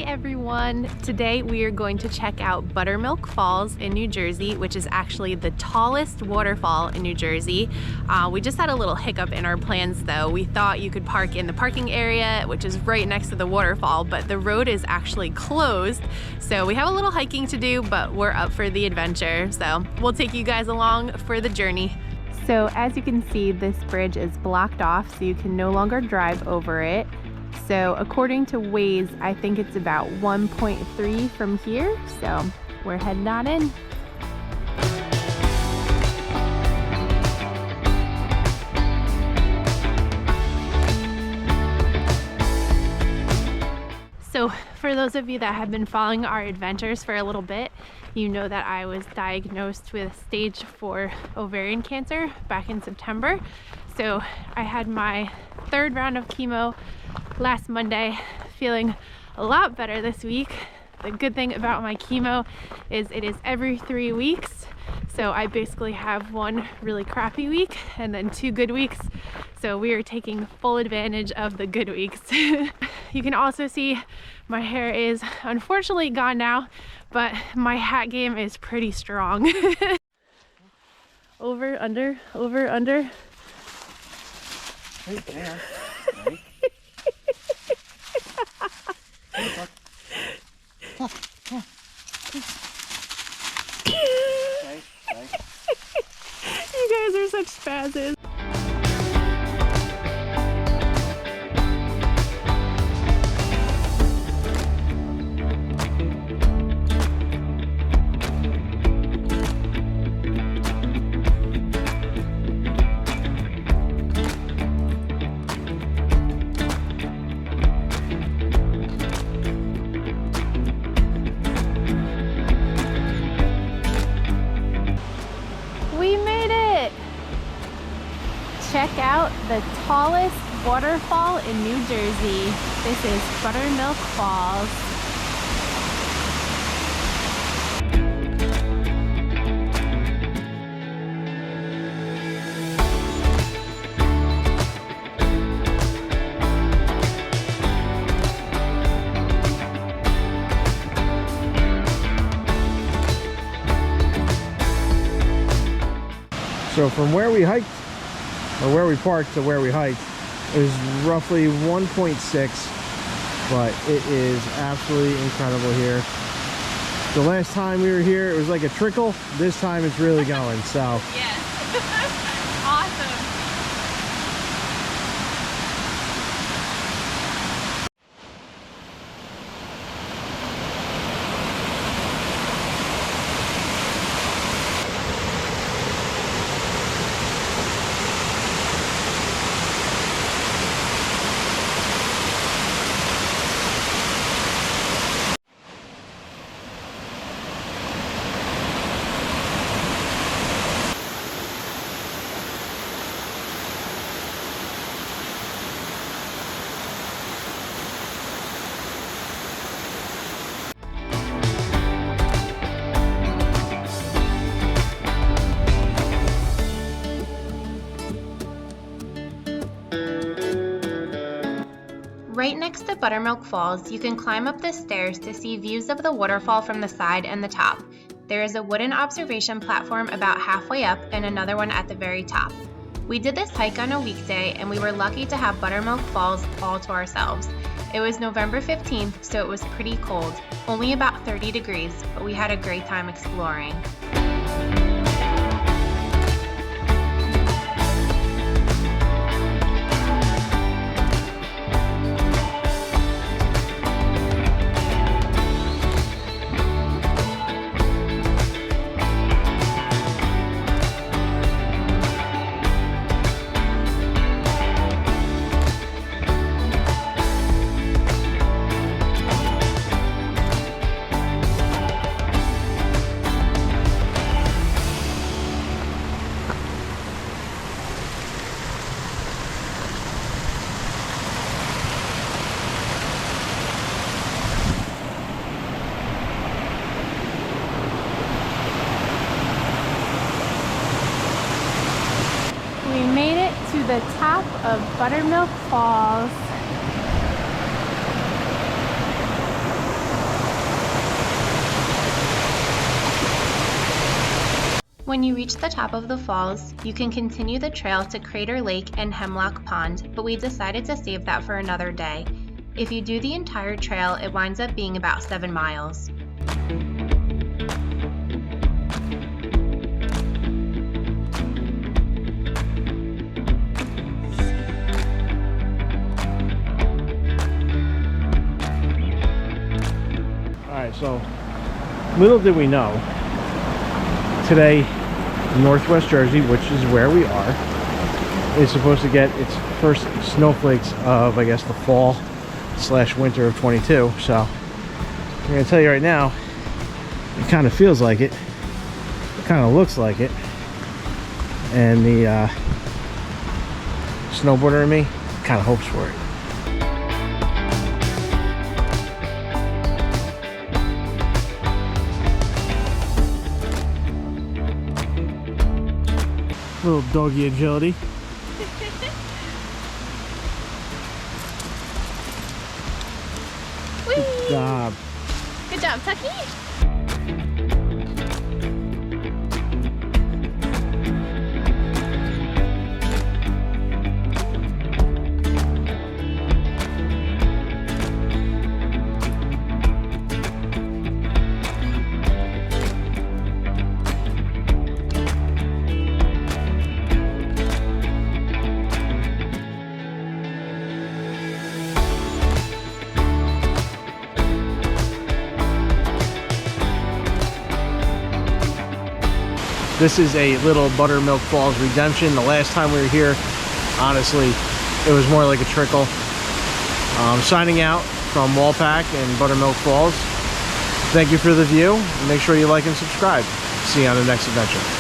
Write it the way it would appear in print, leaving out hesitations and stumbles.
everyone. Today we are going to check out Buttermilk Falls in New Jersey, which is actually the tallest waterfall in New Jersey. We just had a little hiccup in our plans though. We thought you could park in the parking area, which is right next to the waterfall, but the road is actually closed. So we have a little hiking to do, but we're up for the adventure. So we'll take you guys along for the journey. So as you can see, this bridge is blocked off, so you can no longer drive over it. So according to Waze, I think it's about 1.3 from here, so we're heading on in. So for those of you that have been following our adventures for a little bit, you know that I was diagnosed with stage 4 ovarian cancer back in September. So I had my 3rd round of chemo last Monday, feeling a lot better this week. The good thing about my chemo is it is every 3 weeks. So I basically have 1 really crappy week and then 2 good weeks. So we are taking full advantage of the good weeks. You can also see my hair is unfortunately gone now, but my hat game is pretty strong. Over, under, over, under. Right there. You guys are such spazzes. Check out the tallest waterfall in New Jersey. This is Buttermilk Falls. So from where we hiked, or where we parked to where we hiked, is roughly 1.6, but it is absolutely incredible here. The last time we were here, it was like a trickle. This time it's really going, so. Yes. Awesome. Right next to Buttermilk Falls, you can climb up the stairs to see views of the waterfall from the side and the top. There is a wooden observation platform about halfway up and another one at the very top. We did this hike on a weekday and we were lucky to have Buttermilk Falls all to ourselves. It was November 15th, so it was pretty cold, only about 30 degrees, but we had a great time exploring. to the top of Buttermilk Falls. When you reach the top of the falls, you can continue the trail to Crater Lake and Hemlock Pond, but we decided to save that for another day. If you do the entire trail, it winds up being about 7 miles. Alright, so little did we know, today Northwest Jersey, which is where we are, is supposed to get its first snowflakes of, I guess, the fall / winter of 22. So I'm gonna tell you right now, it kind of feels like it, kind of looks like it, and the snowboarder in me kind of hopes for it. Little doggy agility. Good job. Good job, Tucky. This is a little Buttermilk Falls redemption. The last time we were here, honestly, it was more like a trickle. Signing out from Wallpack and Buttermilk Falls. Thank you for the view. Make sure you like and subscribe. See you on the next adventure.